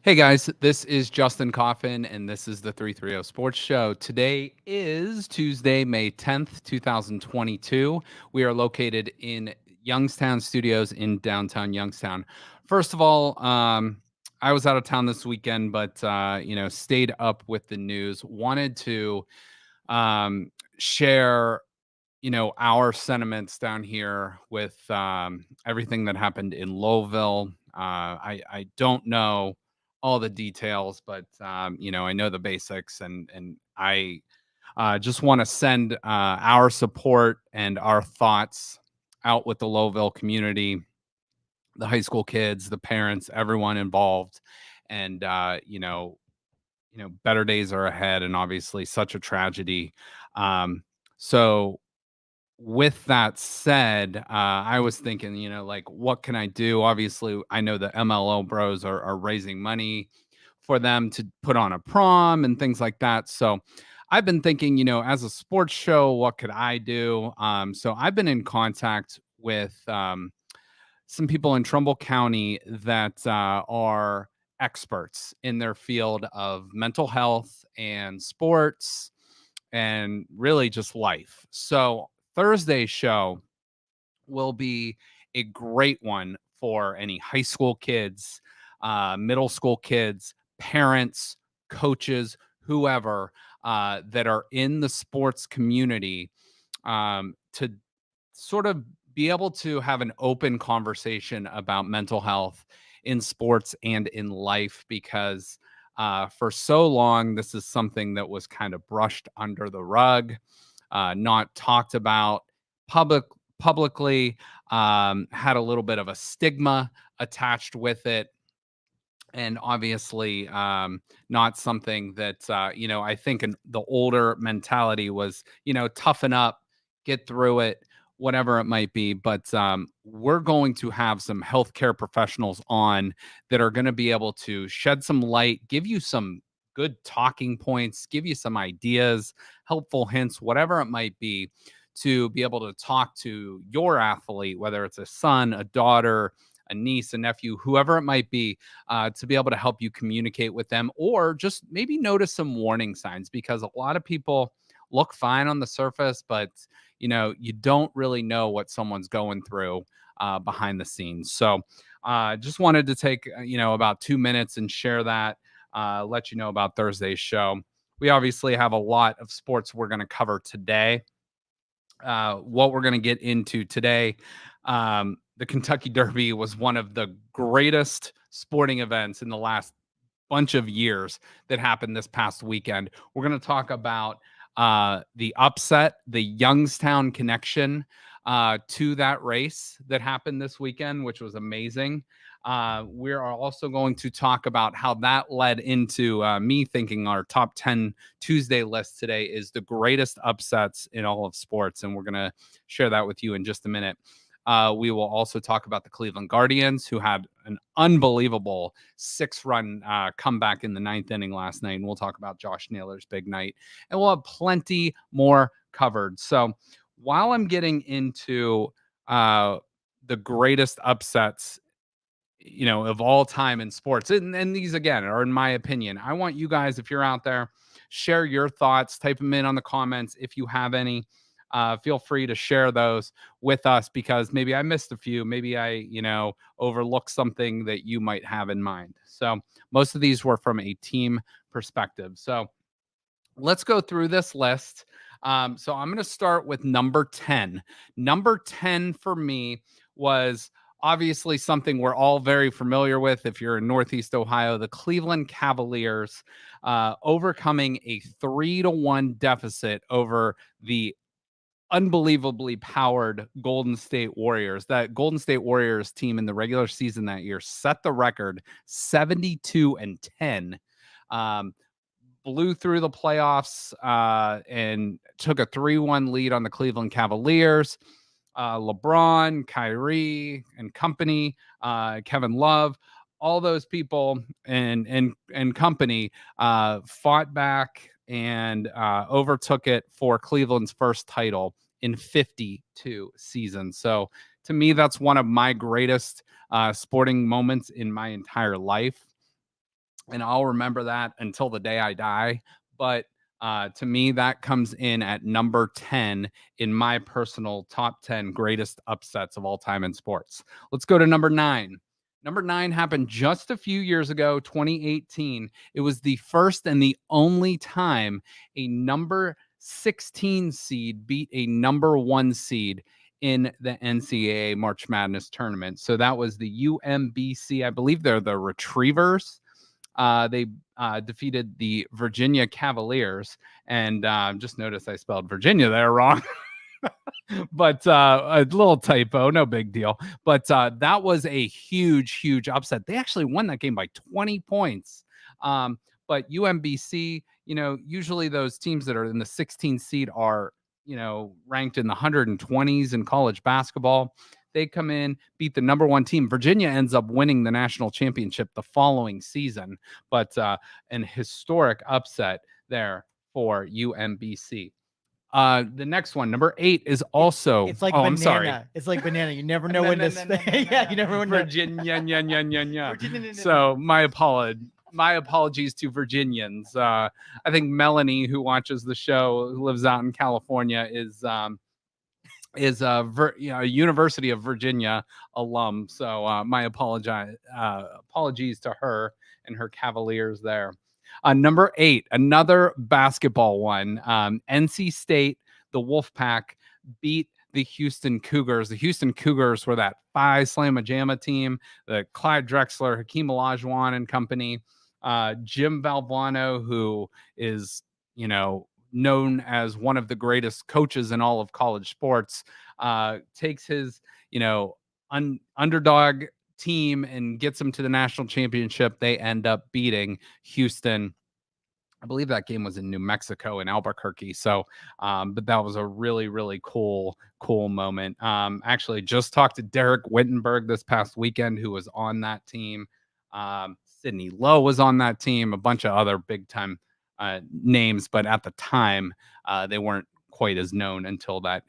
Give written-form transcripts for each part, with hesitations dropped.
Hey guys, this is Justin Coffin, and this is the 330 Sports Show. Today is Tuesday, May 10th, 2022. We are located in Youngstown Studios in downtown Youngstown. First of all, I was out of town this weekend, but stayed up with the news. Wanted to share our sentiments down here with everything that happened in Lowville. I don't know all the details, but I know the basics, and I just want to send our support and our thoughts out with the Lowville community, the high school kids, the parents, everyone involved, and better days are ahead, and obviously such a tragedy. So with that said, I was thinking, like, what can I do? Obviously, I know the MLO bros are raising money for them to put on a prom and things like that. So I've been thinking, as a sports show, what could I do? So I've been in contact with some people in Trumbull County that are experts in their field of mental health and sports and really just life. So Thursday's show will be a great one for any high school kids, middle school kids, parents, coaches, whoever that are in the sports community to sort of be able to have an open conversation about mental health in sports and in life because for so long this is something that was kind of brushed under the rug, not talked about public publicly, had a little bit of a stigma attached with it, and obviously not something that I think the older mentality was, toughen up, get through it, whatever it might be. But we're going to have some healthcare professionals on that are going to be able to shed some light, give you some good talking points, give you some ideas, helpful hints, whatever it might be, to be able to talk to your athlete, whether it's a son, a daughter, a niece, a nephew, whoever it might be, to be able to help you communicate with them, or just maybe notice some warning signs, because a lot of people look fine on the surface, but you don't really know what someone's going through behind the scenes. So just wanted to take about 2 minutes and share that, let you know about Thursday's show. We obviously have a lot of sports we're going to cover today. What we're going to get into today. The Kentucky Derby was one of the greatest sporting events in the last bunch of years that happened this past weekend. We're going to talk about the upset, the Youngstown connection to that race that happened this weekend, which was amazing. We are also going to talk about how that led into me thinking our top 10 Tuesday list today is the greatest upsets in all of sports. And we're going to share that with you in just a minute. We will also talk about the Cleveland Guardians, who had an unbelievable 6-run comeback in the 9th inning last night. And we'll talk about Josh Naylor's big night. And we'll have plenty more covered. So while I'm getting into the greatest upsets, of all time in sports, and these again are in my opinion, I want you guys, if you're out there, share your thoughts, type them in on the comments if you have any. Feel free to share those with us, because maybe I missed a few, maybe I overlooked something that you might have in mind. So most of these were from a team perspective. So let's go through this list. So I'm going to start with number 10. Number 10 for me was obviously something we're all very familiar with. If you're in Northeast Ohio, the Cleveland Cavaliers overcoming a 3-1 deficit over the unbelievably powered Golden State Warriors. That Golden State Warriors team in the regular season that year set the record 72-10. Blew through the playoffs and took a 3-1 lead on the Cleveland Cavaliers. LeBron, Kyrie, and company, Kevin Love, all those people and company fought back and overtook it for Cleveland's first title in 52 seasons. So to me, that's one of my greatest sporting moments in my entire life. and I'll remember that until the day I die. But to me, that comes in at number 10 in my personal top 10 greatest upsets of all time in sports. Let's go to number 9. Number 9 happened just a few years ago, 2018. It was the first and the only time a number 16 seed beat a number 1 seed in the NCAA March Madness tournament. So that was the UMBC. I believe they're the Retrievers. They defeated the Virginia Cavaliers, and just noticed I spelled Virginia there wrong. But a little typo, no big deal. But that was a huge upset. They actually won that game by 20 points. But UMBC, usually those teams that are in the 16 seed are, ranked in the 120s in college basketball. They come in, beat the number 1 team. Virginia ends up winning the national championship the following season, but an historic upset there for UMBC. The next one, number 8, is also. It's like banana. I'm sorry. It's like banana. You never know when to say. Yeah, you never know. Virginia. So my apologies to Virginians. I think Melanie, who watches the show, who lives out in California, is a University of Virginia alum. So my apologies to her and her Cavaliers there. Number 8, another basketball one. NC State, the Wolfpack, beat the Houston Cougars. The Houston Cougars were that Phi Slamma Jamma team, the Clyde Drexler, Hakeem Olajuwon and company. Jim Valvano, who is, known as one of the greatest coaches in all of college sports, takes his, underdog team and gets them to the national championship. They end up beating Houston. I believe that game was in New Mexico in Albuquerque. So, but that was a really cool moment. Actually just talked to Derek Wittenberg this past weekend, who was on that team. Sidney Lowe was on that team, a bunch of other big time names, but at the time, they weren't quite as known until that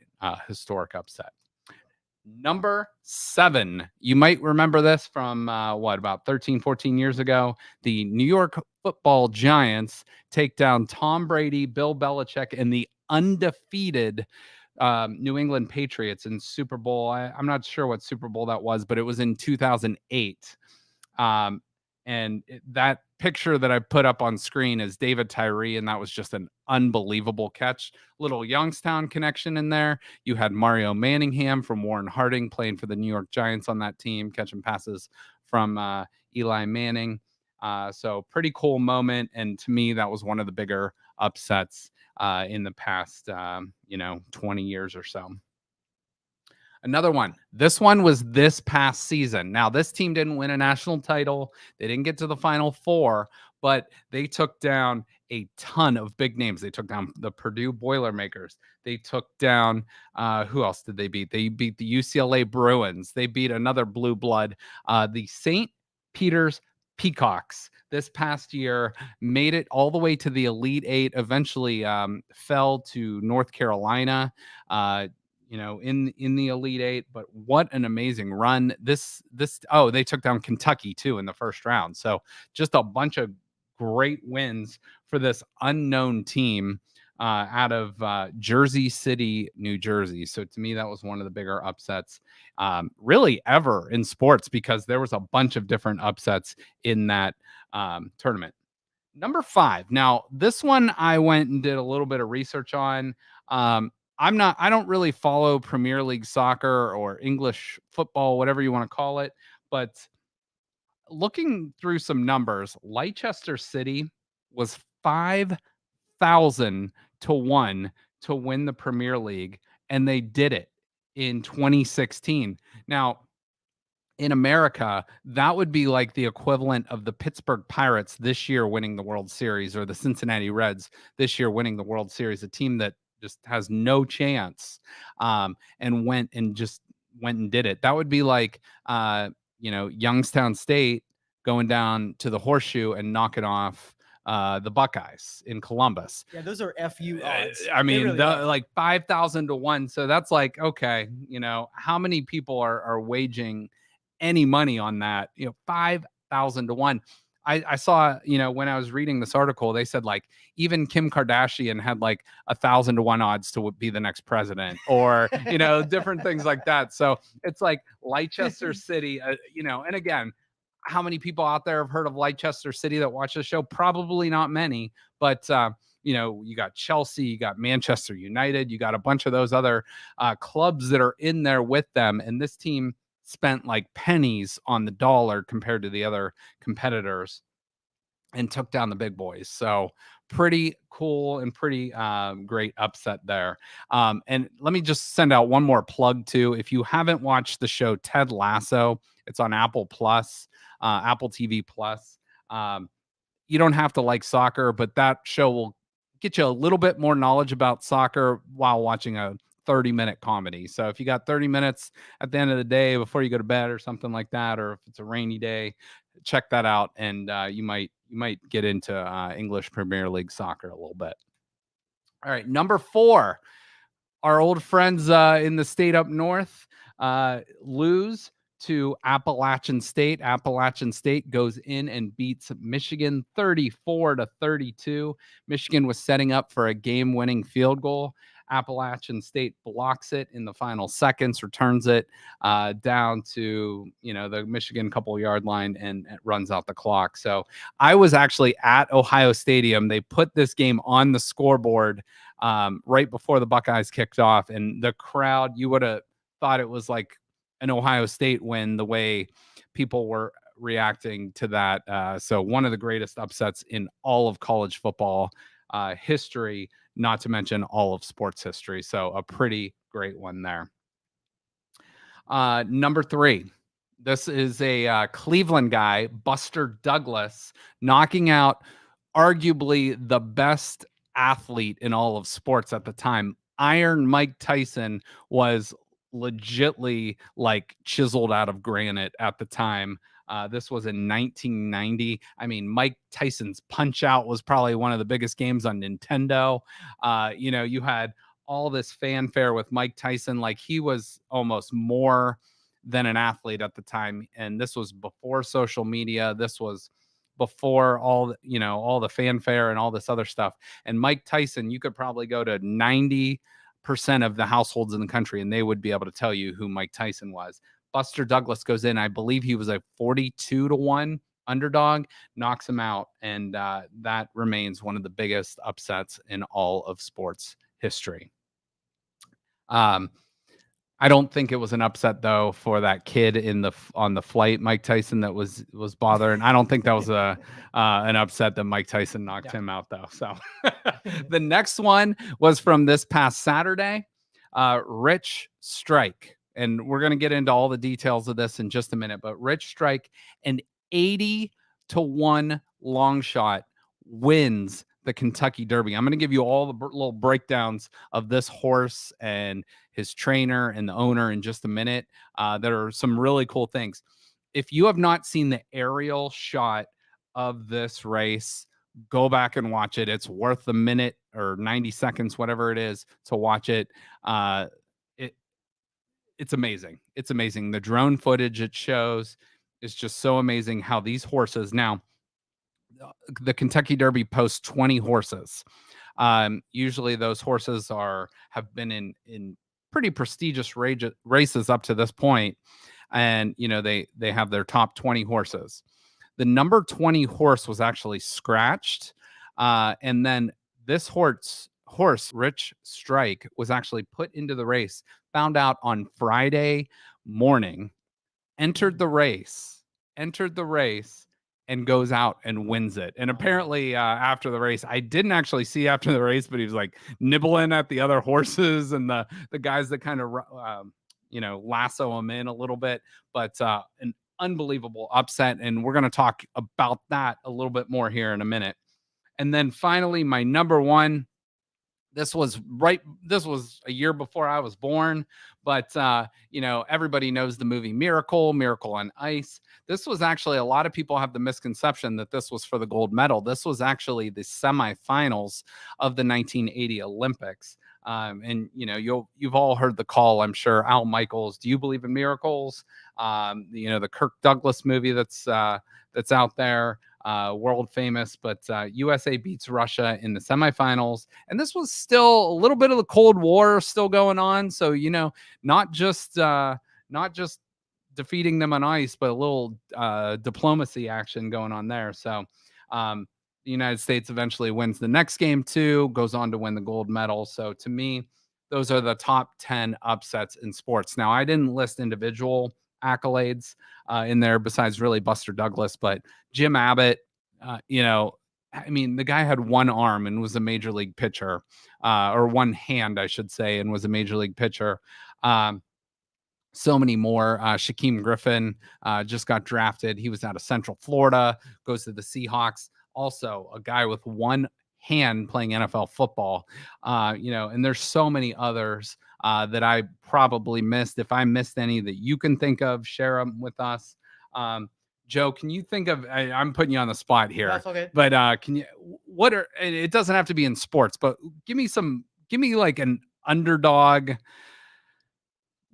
historic upset. Number 7, you might remember this from about 13, 14 years ago. The New York Football Giants take down Tom Brady, Bill Belichick, and the undefeated New England Patriots in Super Bowl. I'm not sure what Super Bowl that was, but it was in 2008. And that picture that I put up on screen is David Tyree, and that was just an unbelievable catch. Little Youngstown connection in there. You had Mario Manningham from Warren Harding playing for the New York Giants on that team, catching passes from Eli Manning. So pretty cool moment, and to me, that was one of the bigger upsets in the past, 20 years or so. Another one. This one was this past season. Now, this team didn't win a national title. They didn't get to the Final Four, but they took down a ton of big names. They took down the Purdue Boilermakers. They took down, who else did they beat? They beat the UCLA Bruins. They beat another blue blood, the St. Peter's Peacocks. This past year, made it all the way to the Elite Eight, eventually fell to North Carolina. In the Elite Eight, but what an amazing run. They took down Kentucky too in the first round. So just a bunch of great wins for this unknown team out of Jersey City, New Jersey. So to me, that was one of the bigger upsets really ever in sports, because there was a bunch of different upsets in that tournament. Number 5. Now, this one I went and did a little bit of research on. I don't really follow Premier League soccer or English football, whatever you want to call it. But looking through some numbers, Leicester City was 5,000 to 1 to win the Premier League, and they did it in 2016. Now, in America, that would be like the equivalent of the Pittsburgh Pirates this year winning the World Series, or the Cincinnati Reds this year winning the World Series, a team that just has no chance, and went and did it. That would be like, Youngstown State going down to the Horseshoe and knocking off the Buckeyes in Columbus. Yeah, those are FU odds. I mean, really like 5,000 to 1. So that's like, okay, how many people are waging any money on that? 5,000 to 1. I saw, when I was reading this article, they said like even Kim Kardashian had like 1,000 to 1 odds to be the next president, or different things like that. So it's like Leicester City, and again, how many people out there have heard of Leicester City that watch the show? Probably not many, but you got Chelsea, you got Manchester United, you got a bunch of those other clubs that are in there with them, and this team spent like pennies on the dollar compared to the other competitors and took down the big boys. So pretty cool and pretty great upset there. And let me just send out one more plug too. If you haven't watched the show Ted Lasso, it's on Apple Plus, Apple TV Plus. You don't have to like soccer, but that show will get you a little bit more knowledge about soccer while watching a 30-minute comedy. So if you got 30 minutes at the end of the day before you go to bed or something like that, or if it's a rainy day, check that out, and you might get into English Premier League soccer a little bit. All right, number 4, our old friends in the state up north lose to Appalachian State. Appalachian State goes in and beats Michigan 34-32. Michigan was setting up for a game-winning field goal. Appalachian State blocks it in the final seconds, returns it down to the Michigan couple-yard line, and it runs out the clock. So I was actually at Ohio Stadium. They put this game on the scoreboard right before the Buckeyes kicked off, and the crowd, you would have thought it was like an Ohio State win the way people were reacting to that. So one of the greatest upsets in all of college football history, not to mention all of sports history. So a pretty great one there. Number 3. This is a Cleveland guy, Buster Douglas, knocking out arguably the best athlete in all of sports at the time. Iron Mike Tyson was legitly like chiseled out of granite at the time. This was in 1990. I mean, Mike Tyson's Punch Out was probably one of the biggest games on Nintendo. You had all this fanfare with Mike Tyson. Like, he was almost more than an athlete at the time. And this was before social media. This was before all the fanfare and all this other stuff. And Mike Tyson, you could probably go to 90% of the households in the country and they would be able to tell you who Mike Tyson was. Buster Douglas goes in. I believe he was a 42-1 underdog, knocks him out. And that remains one of the biggest upsets in all of sports history. I don't think it was an upset though for that kid on the flight, Mike Tyson, that was bothering. I don't think that was an upset that Mike Tyson knocked him out though. So the next one was from this past Saturday, Rich Strike, and we're gonna get into all the details of this in just a minute. But Rich Strike, an 80-1 long shot, wins the Kentucky Derby. I'm going to give you all the little breakdowns of this horse and his trainer and the owner in just a minute. There are some really cool things. If you have not seen the aerial shot of this race, go back and watch it. It's worth a minute or 90 seconds, whatever it is, to watch it. It's amazing. It's amazing. The drone footage it shows is just so amazing how these horses now, the Kentucky Derby posts 20 horses. Usually those horses have been in pretty prestigious races up to this point, and they have their top 20 horses. The number 20 horse was actually scratched, and then this horse Rich Strike was actually put into the race, found out on Friday morning, entered the race, and goes out and wins it. And apparently after the race, I didn't actually see after the race, but he was like nibbling at the other horses and the guys that kind of lasso him in a little bit. But an unbelievable upset, and we're going to talk about that a little bit more here in a minute. And then finally, my number 1. This was a year before I was born, but everybody knows the movie Miracle on Ice. This was actually, a lot of people have the misconception that this was for the gold medal. This was actually the semifinals of the 1980 Olympics. And you've all heard the call, I'm sure. Al Michaels, Do You Believe in Miracles? The Kirk Douglas movie that's out there. world famous. But USA beats Russia in the semifinals, and this was still a little bit of the Cold War still going on. So not just defeating them on ice, but a little diplomacy action going on there. So the United States eventually wins the next game too, goes on to win the gold medal. So to me, those are the top 10 upsets in sports. Now, I didn't list individual accolades in there besides really Buster Douglas, but Jim Abbott, I mean, the guy had one arm and was a major league pitcher, or one hand, I should say, and was a major league pitcher. So many more. Shaquem Griffin just got drafted. He was out of Central Florida, goes to the Seahawks. Also, a guy with one hand playing NFL football. And there's so many others that I probably missed. If I missed any that you can think of, share them with us. Joe, can you think of? I'm putting you on the spot here. That's okay. But can you? It doesn't have to be in sports, but give me like an underdog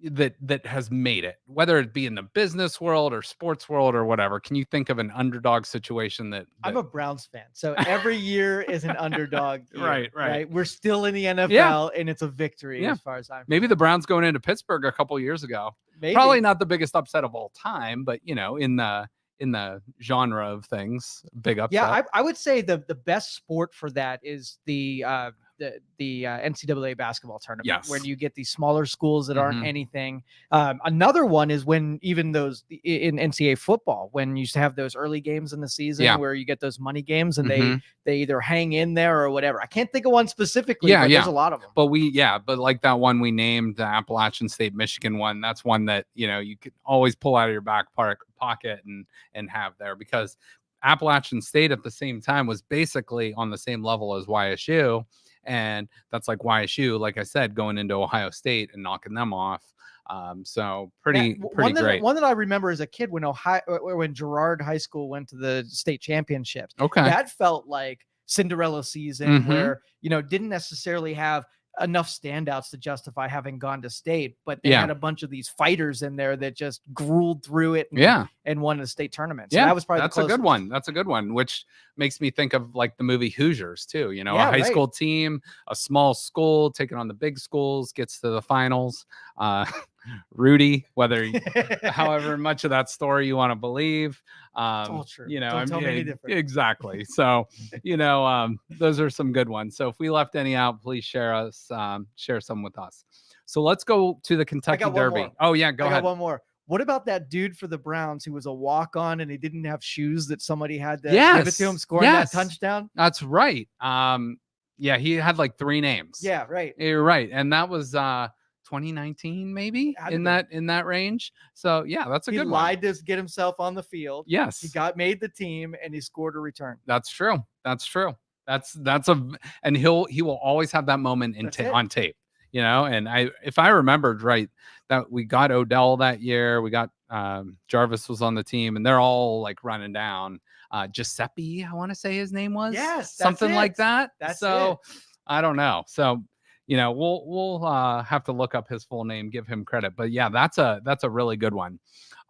that has made it, whether it be in the business world or sports world or whatever. Can you think of an underdog situation that I'm a Browns fan, so every year is an underdog year, right. We're still in the NFL, and it's a victory as far as I'm maybe the Browns going into Pittsburgh a couple years ago. Maybe. Probably not the biggest upset of all time, but in the genre of things, big upset. Yeah, I would say the best sport for that is the NCAA basketball tournament, yes, where you get these smaller schools that aren't anything. Another one is when even those in NCAA football, when you used to have those early games in the season where you get those money games and they either hang in there or whatever. I can't think of one specifically, but there's a lot of them. But like that one we named, the Appalachian State Michigan one, that's one that you could always pull out of your back pocket and have there, because Appalachian State at the same time was basically on the same level as YSU. And that's like YSU, like I said, going into Ohio State and knocking them off. So pretty great. One that I remember as a kid when Girard High School went to the state championships. Okay. That felt like Cinderella season where, didn't necessarily have enough standouts to justify having gone to state, but they had a bunch of these fighters in there that just grueled through it and won the state tournament. So that was probably that's a good one. That's a good one, which makes me think of like the movie Hoosiers too. A high school team, a small school taking on the big schools, gets to the finals. Rudy, however much of that story you want to believe, it's all true. Don't tell me any different. Exactly. So, those are some good ones. So if we left any out, please share some with us. So let's go to the Kentucky Derby. Oh yeah, go ahead. One more. What about that dude for the Browns who was a walk-on and he didn't have shoes that somebody had to give it to him, scoring that touchdown? That's right. He had like 3 names. Yeah, right. You're right. And that was 2019 maybe in that range. So that's a good one. He lied to get himself on the field. Yes. He made the team and he scored a return. That's true. And he will always have that moment on tape. And if I remembered right, that we got Odell that year, we got Jarvis was on the team, and they're all like running down. Giuseppe, I want to say his name was. Yes, something like that. That's so it. I don't know. So we'll have to look up his full name, give him credit. But that's a really good one.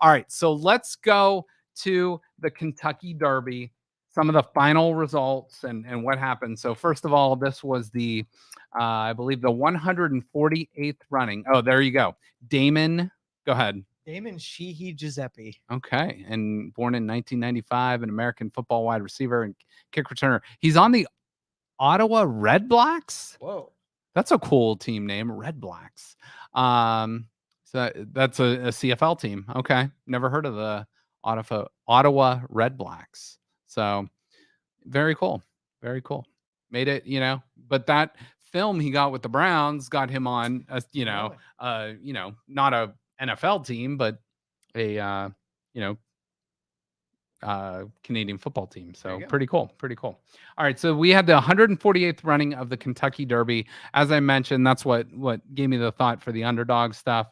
All right, so let's go to the Kentucky Derby. Some of the final results and what happened. So first of all, this was the I believe the 148th running. Oh, there you go. Damon, go ahead. Damon Sheehy Giuseppe. Okay. And born in 1995, an American football wide receiver and kick returner. He's on the Ottawa Red Blacks. Whoa. That's a cool team name, Red Blacks. So that's a CFL team. Okay. Never heard of the Ottawa Red Blacks. So very cool. Very cool. Made it, but that film he got with the Browns got him on not a NFL team, but a Canadian football team. So pretty cool. All right. So we had the 148th running of the Kentucky Derby. As I mentioned, that's what gave me the thought for the underdog stuff.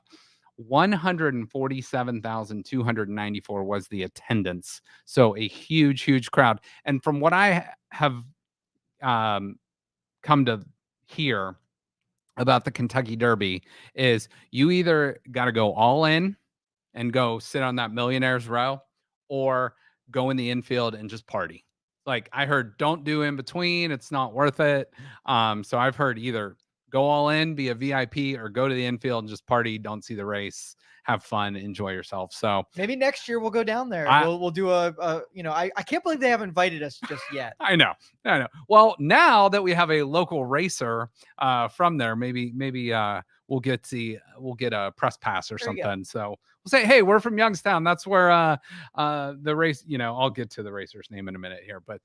147,294 was the attendance. So a huge crowd. And from what I have come to hear about the Kentucky Derby is you either got to go all in and go sit on that millionaire's row, or go in the infield and just party. Like I heard, don't do in between. It's not worth it. So I've heard either go all in, be a VIP, or go to the infield and just party. Don't see the race, have fun, enjoy yourself. So maybe next year we'll go down there. We'll do a I can't believe they haven't invited us just yet. I know. Well, now that we have a local racer from there, maybe we'll get a press pass or something. So we'll say, hey, we're from Youngstown. That's where the race, I'll get to the racer's name in a minute here, but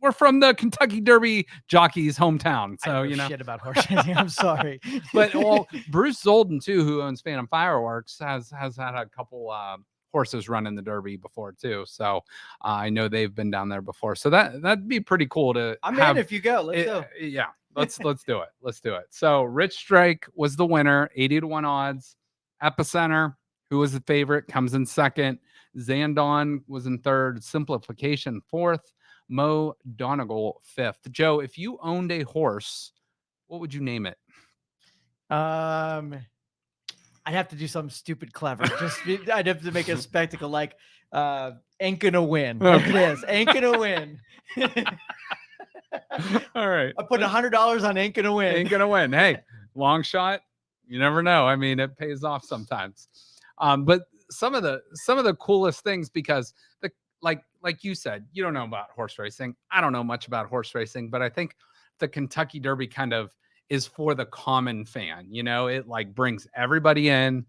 we're from the Kentucky Derby jockey's hometown. So I know shit about horse racing. I'm sorry. But Bruce Zolden too, who owns Phantom Fireworks, has had a couple horses run in the Derby before too. So I know they've been down there before. So that'd be pretty cool to I'm in if you go. Let's go. Yeah. Let's do it. Let's do it. So Rich Strike was the winner, 80-1 odds. Epicenter, who was the favorite, comes in second. Zandon was in third. Simplification fourth. Mo Donegal fifth. Joe, if you owned a horse, what would you name it? I'd have to do something stupid clever. I'd have to make a spectacle like ain't gonna win. Okay. It is. Ain't gonna win. All right. I put $100 on ain't gonna win. Ain't gonna win. Hey, long shot. You never know. I mean, it pays off sometimes. But some of the coolest things, because like you said, you don't know about horse racing. I don't know much about horse racing, but I think the Kentucky Derby kind of is for the common fan. It like brings everybody in.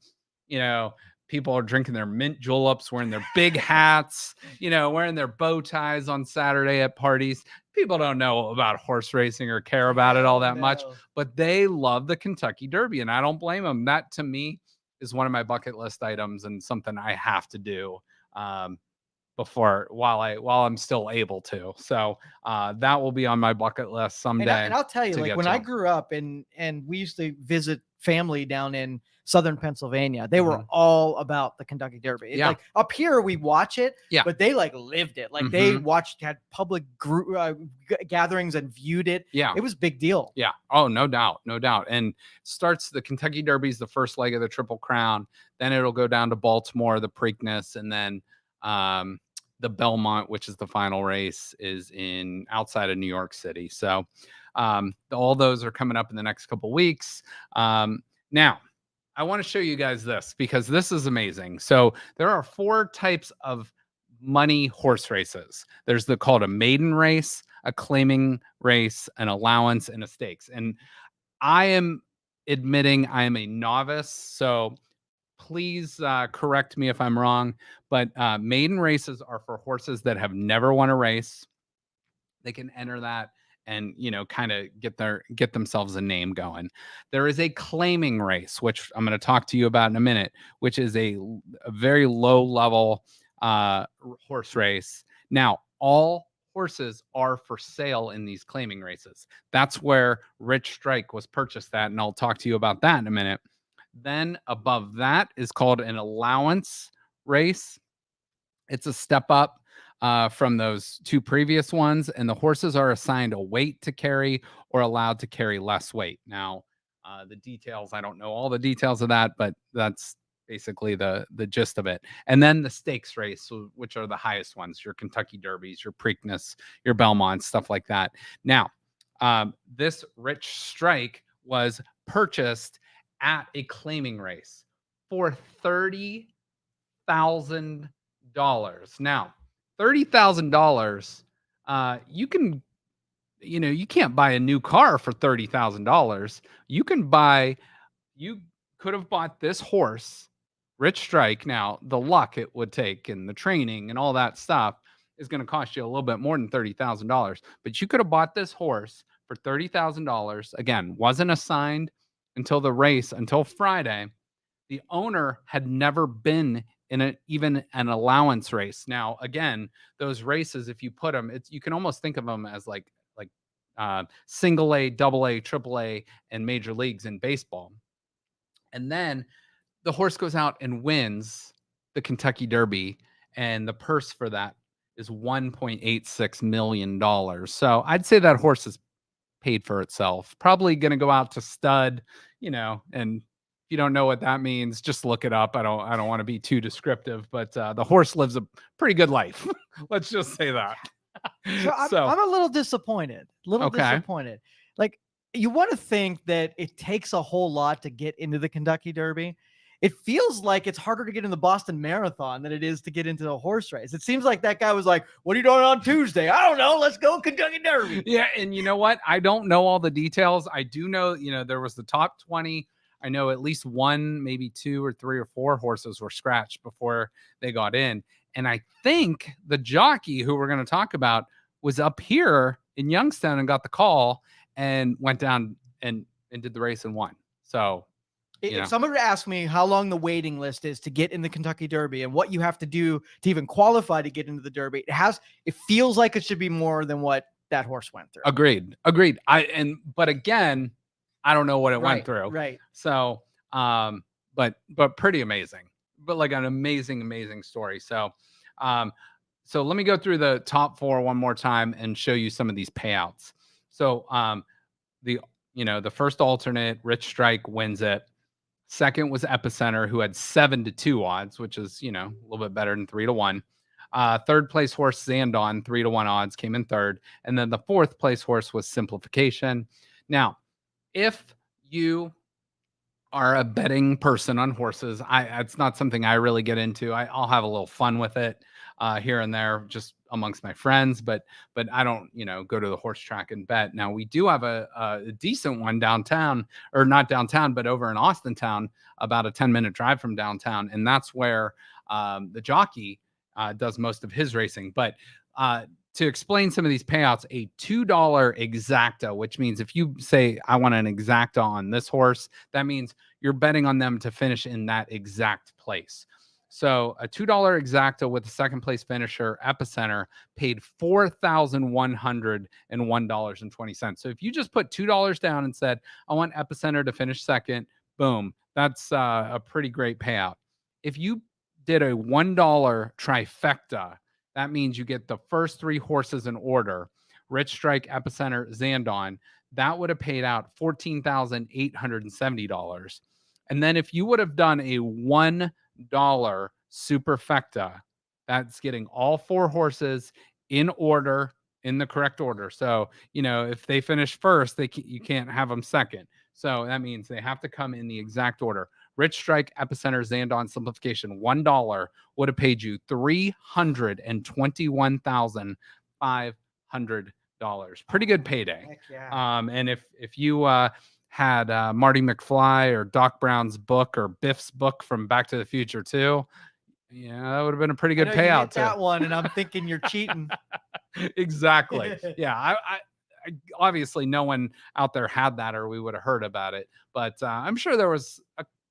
People are drinking their mint juleps, wearing their big hats, wearing their bow ties on Saturday at parties. People don't know about horse racing or care about it all that much, but they love the Kentucky Derby, and I don't blame them. That to me is one of my bucket list items and something I have to do while I'm still able to. So that will be on my bucket list someday. And I'll tell you, like when I grew up and we used to visit family down in southern Pennsylvania, they were all about the Kentucky Derby. Yeah. Like up here we watch it, but they like lived it. Like they had public group gatherings and viewed it. Yeah, it was a big deal. Yeah. Oh, no doubt. And starts the Kentucky Derby is the first leg of the Triple Crown. Then it'll go down to Baltimore, the Preakness, and then the Belmont, which is the final race, is outside of New York City. So all those are coming up in the next couple weeks. Now, I want to show you guys this because this is amazing. So there are 4 types of money horse races. There's called a maiden race, a claiming race, an allowance, and a stakes. And I am admitting I am a novice, so please correct me if I'm wrong, but maiden races are for horses that have never won a race. They can enter that and kind of get themselves a name going. There is a claiming race, which I'm going to talk to you about in a minute, which is a very low level horse race. Now, all horses are for sale in these claiming races. That's where Rich Strike was purchased at, and I'll talk to you about that in a minute. Then above that is called an allowance race. It's a step up from those 2 previous ones, and the horses are assigned a weight to carry or allowed to carry less weight. Now, the details, I don't know all the details of that, but that's basically the gist of it. And then the stakes race, which are the highest ones, your Kentucky Derbies, your Preakness, your Belmont, stuff like that. Now, this Rich Strike was purchased at a claiming race for $30,000. Now, $30,000, you can, you can't buy a new car for $30,000. You could have bought this horse, Rich Strike. Now, the luck it would take and the training and all that stuff is going to cost you a little bit more than $30,000. But you could have bought this horse for $30,000. Again, wasn't assigned until Friday. The owner had never been in even an allowance race. Now, again, those races, if you put them, you can almost think of them as like single A, double A, triple A, and major leagues in baseball. And then the horse goes out and wins the Kentucky Derby, and the purse for that is $1.86 million. So I'd say that horse is paid for itself. Probably going to go out to stud, and If you don't know what that means, just look it up. I don't want to be too descriptive, but the horse lives a pretty good life. Let's just say that. So I'm a little disappointed. Okay. Like, you want to think that it takes a whole lot to get into the Kentucky Derby. It feels like it's harder to get in the Boston Marathon than it is to get into the horse race. It seems like that guy was like, "What are you doing on Tuesday?" I don't know. Let's go Kentucky Derby. Yeah, and you know what? I don't know all the details. I do know, there was the top 20. I know at least one, maybe 2 or 3 or 4 horses were scratched before they got in. And I think the jockey who we're going to talk about was up here in Youngstown and got the call and went down and did the race and won. So if someone were to ask me how long the waiting list is to get in the Kentucky Derby and what you have to do to even qualify to get into the Derby, it feels like it should be more than what that horse went through. Agreed. But again, I don't know what it went through. Right. So, but pretty amazing, but like an amazing story. So let me go through the top 4 one more time and show you some of these payouts. So, the first alternate, Rich Strike, wins it. Second was Epicenter, who had 7-2 odds, which is, a little bit better than 3-1. Third place horse Zandon, 3-1 odds, came in third. And then the fourth place horse was Simplification. Now, if you are a betting person on horses, it's not something I really get into. I'll have a little fun with it here and there, just amongst my friends, but I don't, go to the horse track and bet. Now, we do have a decent one downtown, or not downtown, but over in Austin town, about a 10-minute drive from downtown. And that's where the jockey does most of his racing. But to explain some of these payouts, a $2 exacta, which means if you say, I want an exacta on this horse, that means you're betting on them to finish in that exact place. So a $2 exacta with the second place finisher, Epicenter, paid $4,101.20. So if you just put $2 down and said, I want Epicenter to finish second, boom, that's a pretty great payout. If you did a $1 trifecta, that means you get the first 3 horses in order: Rich Strike, Epicenter, Zandon. That would have paid out $14,870. And then if you would have done a $1 superfecta, that's getting all 4 horses in order, in the correct order. So, if they finish first, you can't have them second. So that means they have to come in the exact order. Rich Strike, Epicenter, Zandon, Simplification, $1 would have paid you $321,500. Pretty good payday. Heck yeah. And if you had Marty McFly or Doc Brown's book or Biff's book from Back to the Future 2, that would have been a pretty good payout too. That one, and I'm thinking you're cheating. Exactly. Yeah. I obviously no one out there had that, or we would have heard about it. But I'm sure there was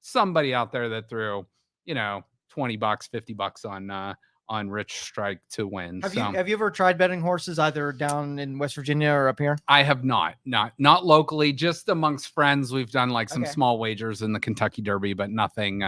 somebody out there that threw, $20, $50 on Rich Strike to win. Have you ever tried betting horses either down in West Virginia or up here? I have not locally, just amongst friends. We've done like some small wagers in the Kentucky Derby, but nothing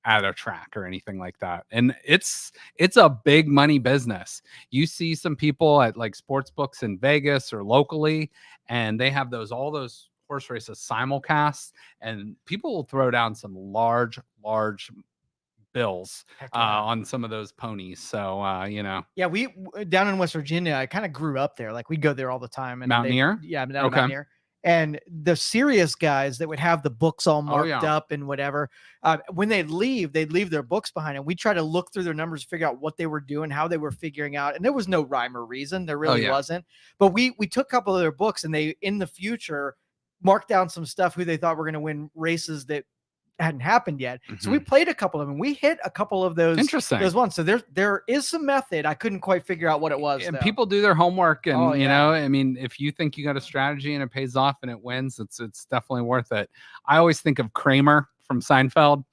at a track or anything like that. And it's a big money business. You see some people at like sports books in Vegas or locally, and they have all those horse races simulcast, and people will throw down some large bills on some of those ponies. So yeah, we down in West Virginia, I kind of grew up there. Like, we'd go there all the time. And Mountaineer? Mountaineer. And the serious guys that would have the books all marked up and whatever, when they'd leave their books behind, and we try to look through their numbers, figure out what they were doing, how they were figuring out. And there was no rhyme or reason. There really wasn't. But we took a couple of their books, and they, in the future, marked down some stuff who they thought were going to win races that hadn't happened yet. Mm-hmm. So we played a couple of them. We hit a couple of those. Interesting. Those ones. So there is some method. I couldn't quite figure out what it was. And people do their homework, and I mean, if you think you got a strategy and it pays off and it wins, it's definitely worth it. I always think of Kramer from Seinfeld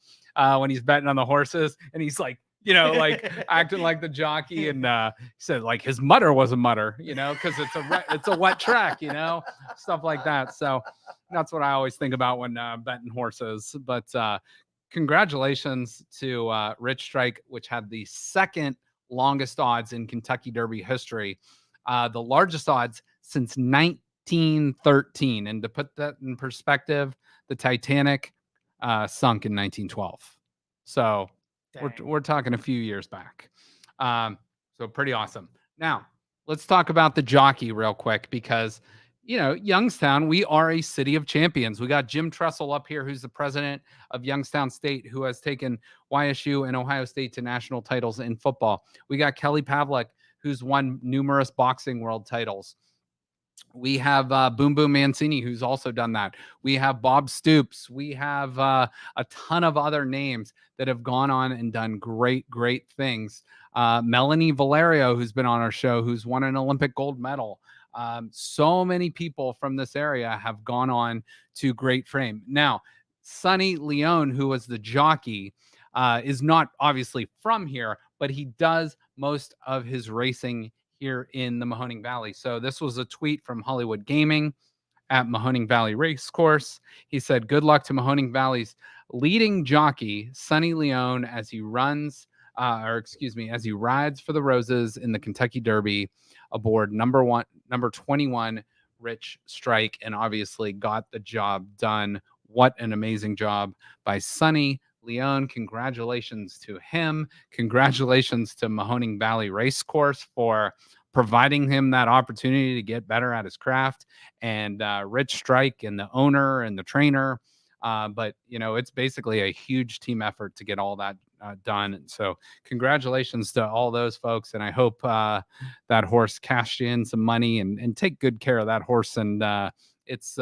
when he's betting on the horses, and he's like, like acting like the jockey, and he said like his mutter was a mutter, because it's a wet track, stuff like that. So that's what I always think about when betting horses. But congratulations to Rich Strike, which had the second longest odds in Kentucky Derby history, the largest odds since 1913. And to put that in perspective, the Titanic sunk in 1912. So we're talking a few years back. So pretty awesome. Now, let's talk about the jockey real quick because, Youngstown, we are a city of champions. We got Jim Tressel up here, who's the president of Youngstown State, who has taken YSU and Ohio State to national titles in football. We got Kelly Pavlik, who's won numerous boxing world titles. We have Boom Boom Mancini, who's also done that. We have Bob Stoops. We have a ton of other names that have gone on and done great, great things. Melanie Valerio, who's been on our show, who's won an Olympic gold medal. So many people from this area have gone on to great fame. Now, Sonny Leone, who was the jockey, is not obviously from here, but he does most of his racing here in the Mahoning Valley. So this was a tweet from Hollywood Gaming at Mahoning Valley Racecourse. He said, "Good luck to Mahoning Valley's leading jockey, Sonny Leone, as he rides for the Roses in the Kentucky Derby aboard number 21, Rich Strike," and obviously got the job done. What an amazing job by Sonny Leone. Congratulations to him. Congratulations to Mahoning Valley Racecourse for providing him that opportunity to get better at his craft, and Rich Strike and the owner and the trainer. But, it's basically a huge team effort to get all that done. And so congratulations to all those folks. And I hope that horse cashed in some money and take good care of that horse. And it's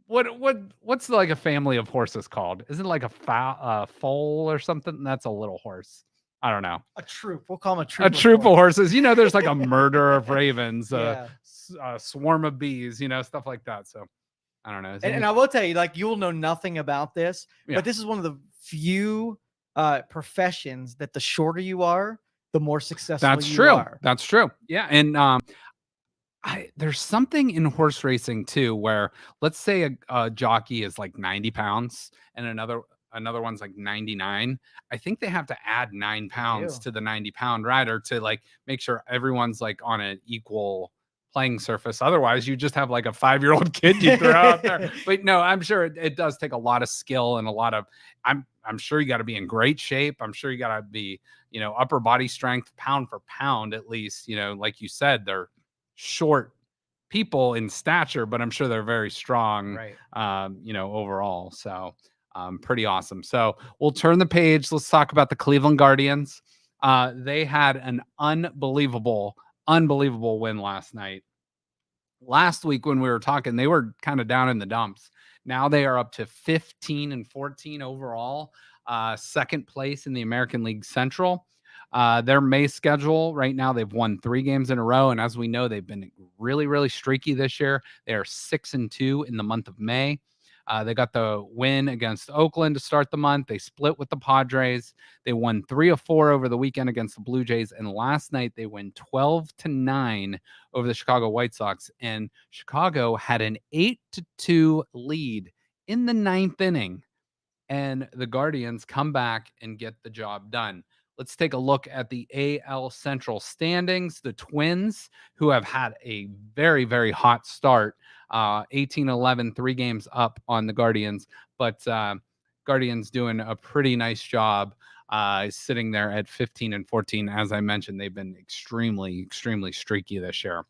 what's like a family of horses called? Isn't it like a foal or something? That's a little horse. I don't know. A troop. We'll call them a troop. A troop of horses. There's like a murder of ravens, a swarm of bees, stuff like that. So I don't know. And I will tell you, like, you'll know nothing about this, but this is one of the few professions that the shorter you are, the more successful you are. That's true. Yeah. And there's something in horse racing too, where let's say a jockey is like 90 pounds and another one's like 99. I think they have to add 9 pounds to the 90-pound rider to like make sure everyone's like on an equal playing surface. Otherwise, you just have like a 5-year-old kid you throw out there. But no, I'm sure it does take a lot of skill and a lot of. I'm sure you got to be in great shape. I'm sure you got to be, upper body strength, pound for pound at least. Like you said, they're short people in stature, but I'm sure they're very strong. Right. Overall. So. Pretty awesome. So we'll turn the page. Let's talk about the Cleveland Guardians. They had an unbelievable win last night. Last week when we were talking, they were kind of down in the dumps. Now they are up to 15-14 overall, second place in the American League Central. Their May schedule right now, they've won 3 games in a row. And as we know, they've been really, really streaky this year. They are 6-2 in the month of May. They got the win against Oakland to start the month. They split with the Padres. They won 3 of 4 over the weekend against the Blue Jays. And last night they win 12-9 over the Chicago White Sox. And Chicago had an 8-2 lead in the 9th inning. And the Guardians come back and get the job done. Let's take a look at the AL Central standings. The Twins, who have had a very, very hot start, 18-11, 3 games up on the Guardians, but Guardians doing a pretty nice job sitting there at 15-14. As I mentioned, they've been extremely, extremely streaky this year.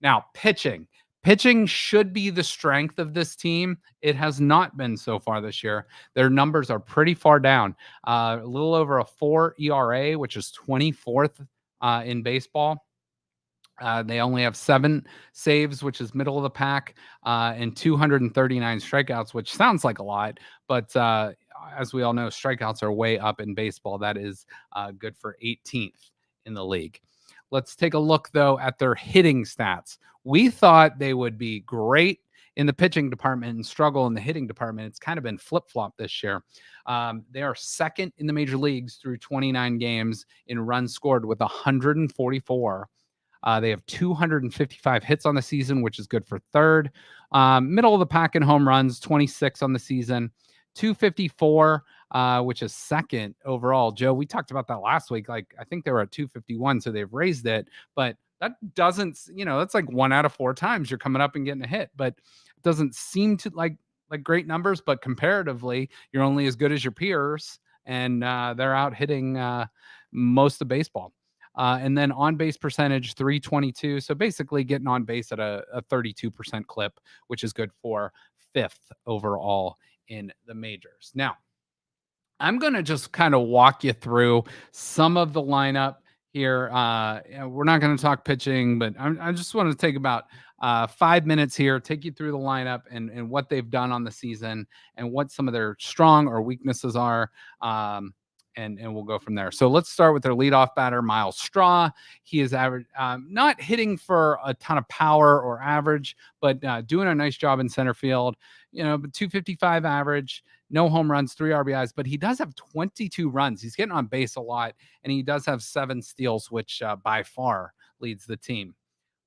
Now, pitching. Pitching should be the strength of this team. It has not been so far this year. Their numbers are pretty far down. A little over a 4 ERA, which is 24th in baseball. They only have 7 saves, which is middle of the pack, and 239 strikeouts, which sounds like a lot. But as we all know, strikeouts are way up in baseball. That is good for 18th in the league. Let's take a look, though, at their hitting stats. We thought they would be great in the pitching department and struggle in the hitting department. It's kind of been flip-flop this year. They are second in the major leagues through 29 games in runs scored with 144. They have 255 hits on the season, which is good for third. Middle of the pack in home runs, 26 on the season. 254, which is second overall. Joe, we talked about that last week. Like, I think they were at 251, so they've raised it. But that doesn't, that's like 1 out of 4 times you're coming up and getting a hit. But at doesn't seem to like great numbers, but comparatively, you're only as good as your peers, and they're out hitting most of baseball. And then on base percentage, 322. So basically getting on base at a 32% clip, which is good for fifth overall in the majors. Now, I'm going to just kind of walk you through some of the lineup here. We're not going to talk pitching, but I just want to take about 5 minutes here, take you through the lineup and what they've done on the season and what some of their strong or weaknesses are. And we'll go from there. So let's start with their leadoff batter, Miles Straw. He is average, not hitting for a ton of power or average, but doing a nice job in center field. 255 average, no home runs, 3 RBIs, but he does have 22 runs. He's getting on base a lot, and he does have 7 steals, which by far leads the team.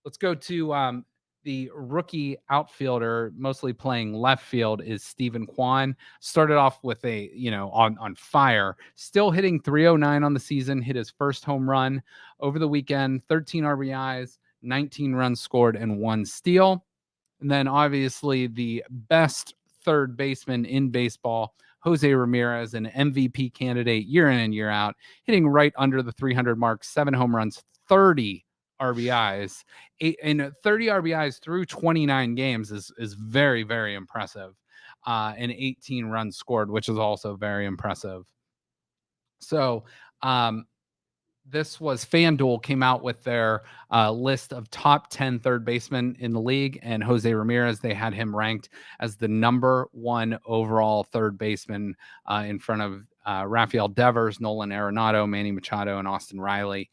Let's go to the rookie outfielder, mostly playing left field, is Stephen Kwan. Started off with on fire, still hitting 309 on the season, hit his first home run over the weekend, 13 RBIs, 19 runs scored, and 1 steal. And then obviously the best third baseman in baseball, Jose Ramirez, an MVP candidate year in and year out, hitting right under the 300 mark, 7 home runs, 30 RBIs, 30 RBIs through 29 games is very, very impressive. And 18 runs scored, which is also very impressive. So, this was FanDuel came out with their list of top 10 third basemen in the league, and Jose Ramirez, they had him ranked as the number 1 overall third baseman in front of Rafael Devers, Nolan Arenado, Manny Machado, and Austin Riley,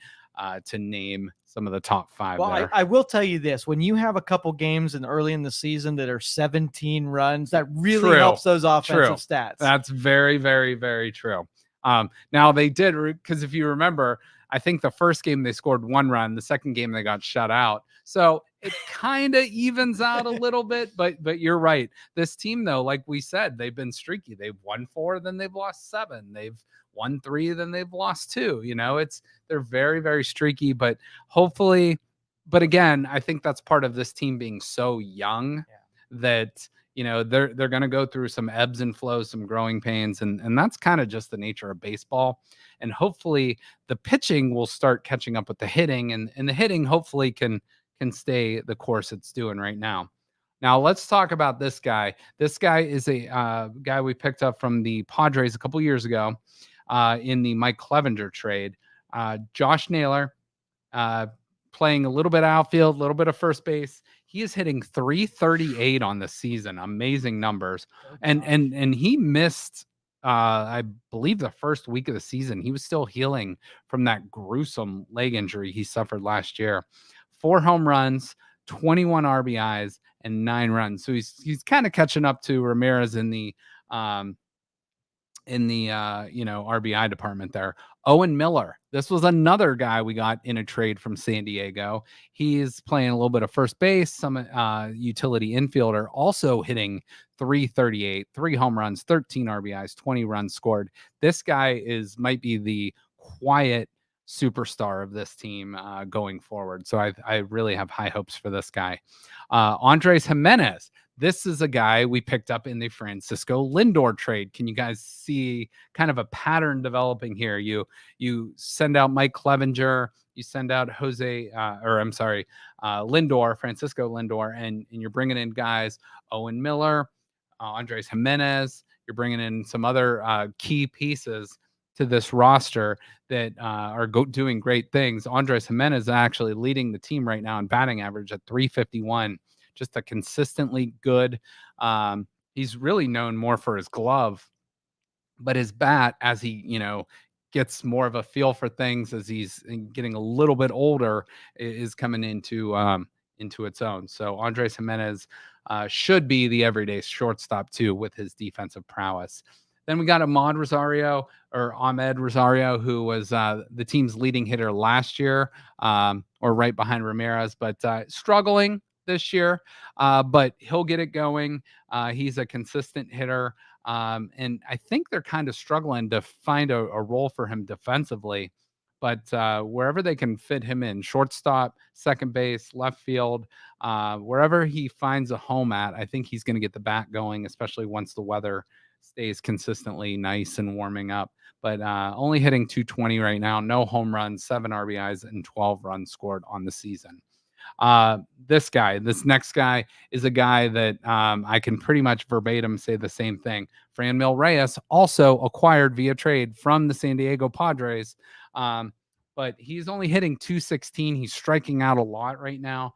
to name some of the top 5 well, there. I will tell you this. When you have a couple games early in the season that are 17 runs, that really helps those offensive stats. That's very, very, very true. Now they did, because if you remember, I think the first game they scored 1 run, the second game they got shut out. So it kind of evens out a little bit, but you're right. This team, though, like we said, they've been streaky. They've won 4, then they've lost 7. They've won 3, then they've lost 2. They're very, very streaky, but hopefully, but again, I think that's part of this team being so young that they're going to go through some ebbs and flows, some growing pains, and that's kind of just the nature of baseball. And hopefully the pitching will start catching up with the hitting, and the hitting hopefully can stay the course it's doing right now. Now let's talk about this guy. This guy is a guy we picked up from the Padres a couple years ago in the Mike Clevenger trade. Josh Naylor, playing a little bit of outfield, a little bit of first base. He is hitting 338 on the season. Amazing numbers. And he missed, I believe, the first week of the season. He was still healing from that gruesome leg injury he suffered last year. 4 home runs, 21 RBIs, and 9 runs. So he's kind of catching up to Ramirez in the RBI department there. Owen Miller. This was another guy we got in a trade from San Diego. He's playing a little bit of first base, some utility infielder, also hitting 338, 3 home runs, 13 RBIs, 20 runs scored. This guy might be the quiet superstar of this team going forward. So I really have high hopes for this guy. Andres Jimenez. This is a guy we picked up in the Francisco Lindor trade. Can you guys see kind of a pattern developing here? You send out Mike Clevenger, you send out Lindor, Francisco Lindor, and you're bringing in guys, Owen Miller, Andres Jimenez. You're bringing in some other key pieces to this roster that are doing great things. Andres Jimenez is actually leading the team right now in batting average at 351. Just a consistently good. He's really known more for his glove, but his bat, as he gets more of a feel for things as he's getting a little bit older, is coming into its own. So Andres Jimenez should be the everyday shortstop too, with his defensive prowess. Then we got Ahmed Rosario, who was the team's leading hitter last year, or right behind Ramirez, but struggling this year, but he'll get it going. He's a consistent hitter, and I think they're kind of struggling to find a role for him defensively. but wherever they can fit him in, shortstop, second base, left field, wherever he finds a home at, I think he's going to get the bat going, especially once the weather stays consistently nice and warming up. But only hitting 220 right now, no home runs, 7 RBIs, and 12 runs scored on the season. This next guy is a guy that I can pretty much verbatim say the same thing. Franmil Reyes, also acquired via trade from the San Diego Padres. But he's only hitting 216. He's striking out a lot right now.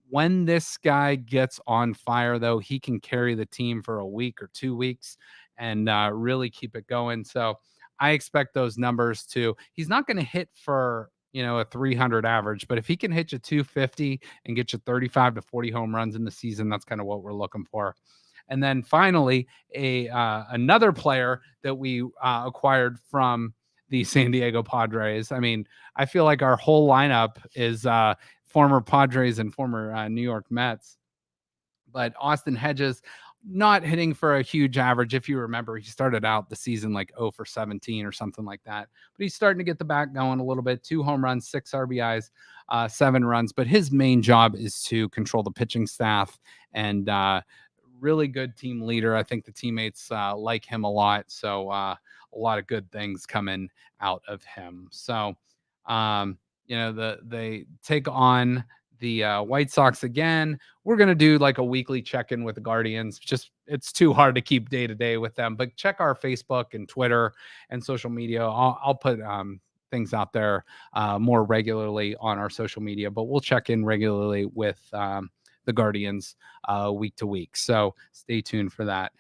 When this guy gets on fire, though, he can carry the team for a week or 2 weeks and really keep it going. So I expect those numbers to, he's not going to hit for, a 300 average, but if he can hit you 250 and get you 35 to 40 home runs in the season, that's kind of what we're looking for. And then finally, another player that we acquired from the San Diego Padres. I mean, I feel like our whole lineup is former Padres and former New York Mets. But Austin Hedges, not hitting for a huge average. If you remember, he started out the season like 0 for 17 or something like that. But he's starting to get the back going a little bit. 2 home runs, 6 RBIs, 7 runs. But his main job is to control the pitching staff and really good team leader. I think the teammates like him a lot. So a lot of good things coming out of him. So, they take on the White Sox again. We're going to do like a weekly check-in with the Guardians. Just, it's too hard to keep day to day with them, but check our Facebook and Twitter and social media. I'll put things out there more regularly on our social media, but we'll check in regularly with the Guardians week to week. So stay tuned for that.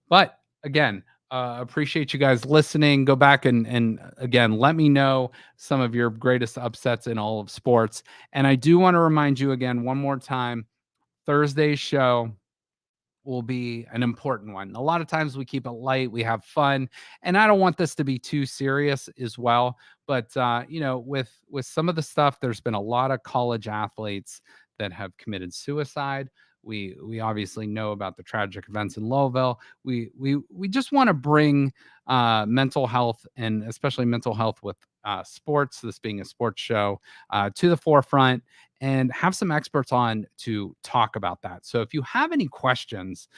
But again, appreciate you guys listening. Go back and again, let me know some of your greatest upsets in all of sports. And I do want to remind you again, one more time, Thursday's show will be an important one. A lot of times we keep it light, we have fun, and I don't want this to be too serious as well. But with some of the stuff, there's been a lot of college athletes that have committed suicide. We obviously know about the tragic events in Louisville. We just want to bring mental health, and especially mental health with sports, this being a sports show, to the forefront, and have some experts on to talk about that. So if you have any questions,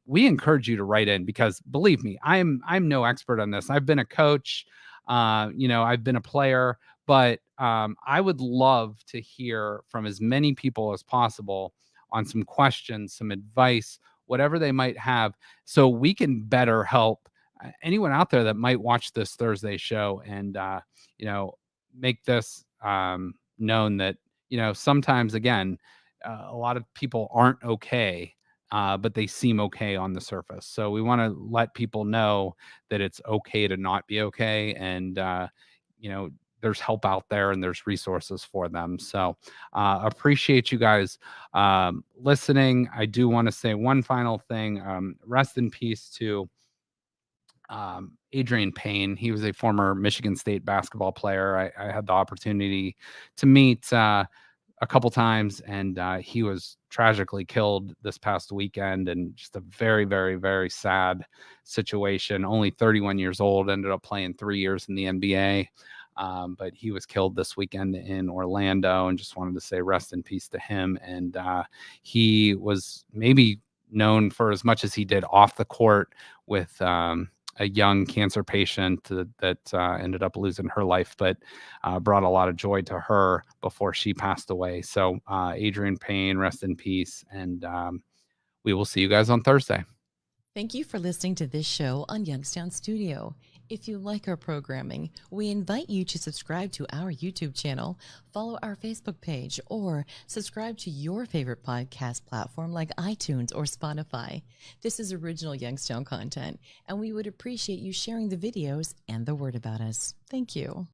we encourage you to write in, because believe me, I'm no expert on this. I've been a coach, I've been a player, but I would love to hear from as many people as possible on some questions, some advice, whatever they might have, so we can better help anyone out there that might watch this Thursday show and, make this known that, sometimes, again, a lot of people aren't okay, but they seem okay on the surface. So we want to let people know that it's okay to not be okay. And, there's help out there and there's resources for them. So appreciate you guys listening. I do want to say one final thing. Rest in peace to Adrian Payne. He was a former Michigan State basketball player. I had the opportunity to meet a couple times, and he was tragically killed this past weekend, and just a very, very, very sad situation. Only 31 years old, ended up playing 3 years in the NBA. But he was killed this weekend in Orlando, and just wanted to say rest in peace to him. And he was maybe known for as much as he did off the court with a young cancer patient that ended up losing her life, but brought a lot of joy to her before she passed away. So Adrian Payne, rest in peace. And we will see you guys on Thursday. Thank you for listening to this show on Youngstown Studio. If you like our programming, we invite you to subscribe to our YouTube channel, follow our Facebook page, or subscribe to your favorite podcast platform like iTunes or Spotify. This is original Youngstown content, and we would appreciate you sharing the videos and the word about us. Thank you.